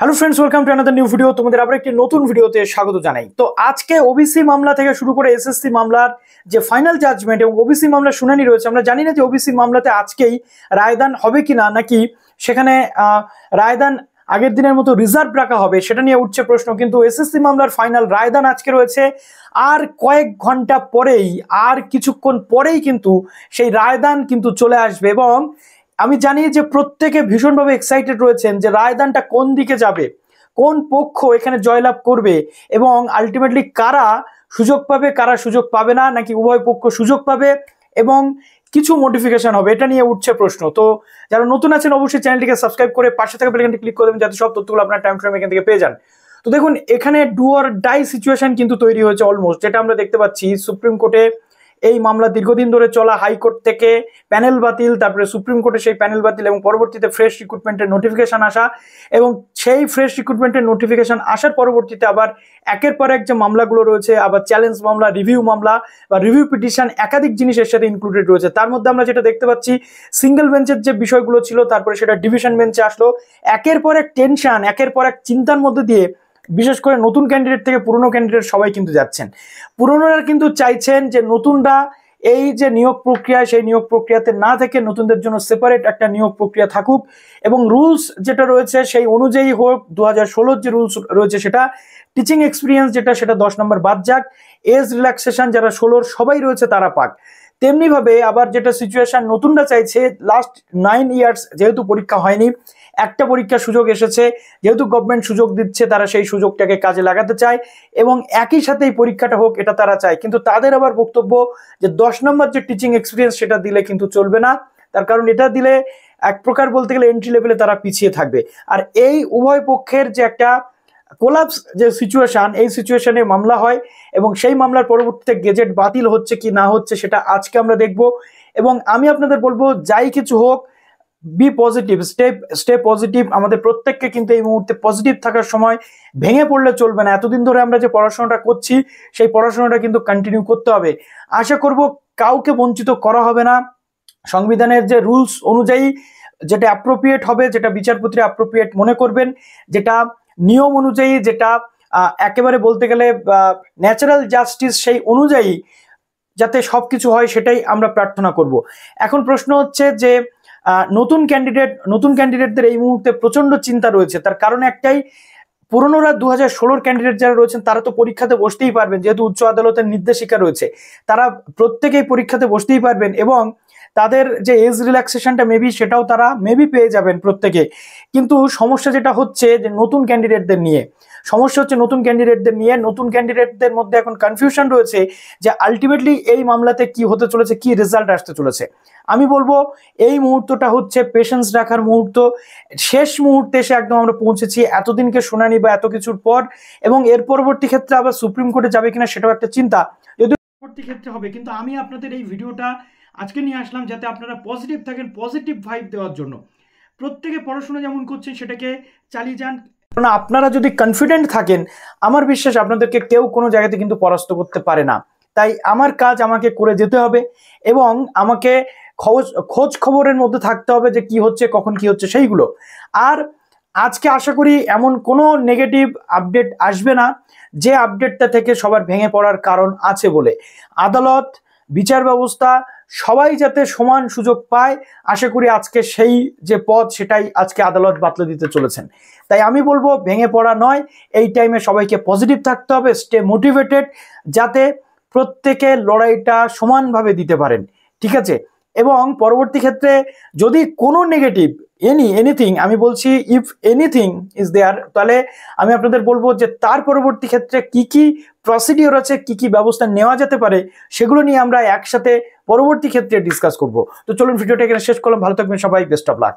Hello friends, welcome to another new video. তোমাদের আবার একটি নতুন ভিডিওতে স্বাগত জানাই। তো আজকে ওবিসি মামলা থেকে শুরু করে এসএসসি মামলার যে ফাইনাল জাজমেন্ট এবং ওবিসি মামলার শুনানি রয়েছে, আমরা জানি না যে ওবিসি মামলাতে আজকেই রায়দান হবে কিনা, নাকি সেখানে রায়দান আগের দিনের মতো রিজার্ভ রাখা হবে, সেটা নিয়ে উঠছে প্রশ্ন। কিন্তু এসএসসি মামলার ফাইনাল রায়দান আজকে রয়েছে, আর কয়েক ঘন্টা পরেই, আর কিছুক্ষণ পরেই কিন্তু সেই রায়দান কিন্তু চলে আসবে। এবং আমি জানি যে প্রত্যেকে ভীষণভাবে এক্সাইটেড রয়েছেন যে রায়দানটা কোন দিকে যাবে, কোন পক্ষ এখানে জয়লাভ করবে এবং আলটিমেটলি কারা সুযোগ পাবে, কারা সুযোগ পাবে না, নাকি উভয় পক্ষ সুযোগ পাবে এবং কিছু মডিফিকেশন হবে, এটা নিয়ে উঠছে প্রশ্ন। তো যারা নতুন আছেন অবশ্যই চ্যানেলটিকে সাবস্ক্রাইব করে পাশে থাকা বেল আইকনটি ক্লিক করে দেবেন যাতে সব তথ্যগুলো আপনার টাইম ফ্রেম এখান থেকে পেয়ে যান। তো দেখুন, এখানে ডু অর ডাই সিচুয়েশন কিন্তু তৈরি হয়েছে অলমোস্ট, যেটা আমরা দেখতে পাচ্ছি সুপ্রিম কোর্টে এই মামলা দীর্ঘদিন ধরে চলা, হাইকোর্ট থেকে প্যানেল বাতিল, তারপরে সুপ্রিম কোর্টে সেই প্যানেল বাতিল এবং পরবর্তীতে ফ্রেশ রিক্রুটমেন্টের নোটিফিকেশন আসা, এবং সেই ফ্রেশ রিক্রুটমেন্টের নোটিফিকেশন আসার পরবর্তীতে আবার একের পর এক যে মামলাগুলো রয়েছে, আবার চ্যালেঞ্জ মামলা, রিভিউ মামলা বা রিভিউ পিটিশন, একাধিক জিনিস এর সাথে ইনক্লুডেড রয়েছে। তার মধ্যে আমরা যেটা দেখতে পাচ্ছি, সিঙ্গেল বেঞ্চের যে বিষয়গুলো ছিল তারপরে সেটা ডিভিশন বেঞ্চে আসলো। একের পর এক টেনশন, একের পর এক চিন্তার মধ্যে দিয়ে বিশেষ করে নতুন ক্যান্ডিডেট থেকে পুরনো ক্যান্ডিডেট সবাই কিন্তু যাচ্ছেন। পুরনোরা কিন্তু চাইছেন যে নতুনরা এই যে নিয়োগ প্রক্রিয়া, সেই নিয়োগ প্রক্রিয়াতে না থেকে নতুনদের জন্য সেপারেট একটা নিয়োগ প্রক্রিয়া থাকুক এবং রুলস যেটা রয়েছে সেই অনুযায়ী হোক। 2016 যে রুলস রয়েছে সেটা, টিচিং এক্সপিরিয়েন্স যেটা সেটা 10 নম্বর বাদ যাক, এজ রিল্যাক্সেশন যারা 16 সবাই রয়েছে তারা পাক। তেমনি ভাবে আবার যেটা সিচুয়েশন নতুনরা চাইছে, লাস্ট 9 ইয়ার্স যেহেতু পরীক্ষা হয়নি, একটা পরীক্ষার সুযোগ এসেছে, যেহেতু গভর্নমেন্ট সুযোগ দিচ্ছে তারা সেই সুযোগটাকে কাজে লাগাতে চায় এবং একই সাথে এই পরীক্ষাটা হোক এটা তারা চায়। কিন্তু তাদের আবার বক্তব্য যে 10 নম্বর যে টিচিং এক্সপিরিয়েন্স সেটা দিলে কিন্তু চলবে না, তার কারণ এটা দিলে এক প্রকার বলতে গেলে এন্ট্রি লেভেলে তারা পিছিয়ে থাকবে। আর এই উভয় পক্ষের যে একটা কোলাপস যে সিচুয়েশন, এই সিচুয়েশনে মামলা হয় এবং সেই মামলার পরবর্তীতে গেজেট বাতিল হচ্ছে কি না হচ্ছে সেটা আজকে আমরা দেখব। এবং আমি আপনাদের বলবো, যাই কিছু হোক, বি পজিটিভ, স্টে পজিটিভ। আমাদের প্রত্যেককে কিন্তু এই মুহূর্তে পজিটিভ থাকার সময়, ভেঙে পড়লে চলবে না। এতদিন ধরে আমরা যে পড়াশোনাটা করছি সেই পড়াশোনাটা কিন্তু কন্টিনিউ করতে হবে। আশা করব কাউকে বঞ্চিত করা হবে না। সংবিধানের যে রুলস অনুযায়ী যেটা অ্যাপ্রোপ্রিয়েট হবে, যেটা বিচারপতিরা অ্যাপ্রোপ্রিয়েট মনে করবেন, যেটা নিয়ম অনুযায়ী, যেটা একেবারে বলতে গেলে ন্যাচারাল জাস্টিস, সেই অনুযায়ী যাতে সবকিছু হয় সেটাই আমরা প্রার্থনা করব। এখন প্রশ্ন হচ্ছে যে নতুন ক্যান্ডিডেটদের এই মুহূর্তে প্রচন্ড চিন্তা রয়েছে। তার কারণ একটাই, পুরনোরা 2016 ক্যান্ডিডেট যারা রয়েছেন তারা তো পরীক্ষাতে বসতেই পারবেন, যেহেতু উচ্চ আদালতের নির্দেশিকা রয়েছে, তারা প্রত্যেকেই পরীক্ষাতে বসতেই পারবেন এবং তাদের যে এজ রিল্যাক্সেশনটা মেবি সেটাও তারা মেবি পেয়ে যাবেন প্রত্যেকে। কিন্তু সমস্যা যেটা হচ্ছে যে নতুন ক্যান্ডিডেটদের নিয়ে নতুন ক্যান্ডিডেটদের মধ্যে এখন কনফিউশন রয়েছে যে আলটিমেটলি এই মামলাতে কি হতে চলেছে, কি রেজাল্ট আসতে চলেছে। আমি বলবো এই মুহূর্তটা হচ্ছে পেশেন্স রাখার মুহূর্ত। শেষ মুহূর্তে এসে একদম আমরা পৌঁছেছি, এতদিনকে শুনানি বা এত কিছুর পর, এবং এর পরবর্তী ক্ষেত্রে আবার সুপ্রিম কোর্টে যাবে কিনা সেটাও একটা চিন্তা, যদি পরবর্তী ক্ষেত্রে হবে। কিন্তু আমি আপনাদের এই ভিডিওটা আজকে নিয়ে আসলাম যাতে আপনারা পজিটিভ থাকেন, পজিটিভ ভাইব দেওয়ার জন্য। প্রত্যেকে পড়াশোনা যেমন করছেন সেটাকে চালিয়ে যান, কারণ আপনারা যদি কনফিডেন্ট থাকেন, আমার বিশ্বাস আপনাদেরকে কেউ কোনো জায়গাতে কিন্তু পরাস্ত করতে পারে না। তাই আমার কাজ আমাকে করে যেতে হবে এবং আমাকে খোঁজ খবরের মধ্যে থাকতে হবে যে কি হচ্ছে, কখন কি হচ্ছে সেইগুলো। আর আজকে আশা করি এমন কোনো নেগেটিভ আপডেট আসবে না যে আপডেটটা থেকে সবার ভেঙে পড়ার কারণ আছে বলে। আদালত, বিচার ব্যবস্থা সবাই যাতে সমান সুযোগ পায়, আশা করি আজকে সেই যে পথ সেটাই আজকে আদালত বাতলে দিতে চলেছেন। তাই আমি বলবো ভেঙে পড়া নয়, এই টাইমে সবাইকে পজিটিভ থাকতে হবে, স্টে মোটিভেটেড, যাতে প্রত্যেকে লড়াইটা সমানভাবে দিতে পারেন, ঠিক আছে। এবং পরবর্তী ক্ষেত্রে যদি কোনো নেগেটিভ এনিথিং, আমি বলছি ইফ এনিথিং ইজ দেয়ার, তাহলে আমি আপনাদের বলবো যে তার পরবর্তী ক্ষেত্রে কি কি প্রসিডিওর আছে, কি কি ব্যবস্থা নেওয়া যেতে পারে, সেগুলো নিয়ে আমরা একসাথে পরবর্তী ক্ষেত্রে ডিসকাস করব। তো চলুন ভিডিওটা এখানে শেষ করলাম। ভালো থাকবেন সবাই, বেস্ট অফ লাক।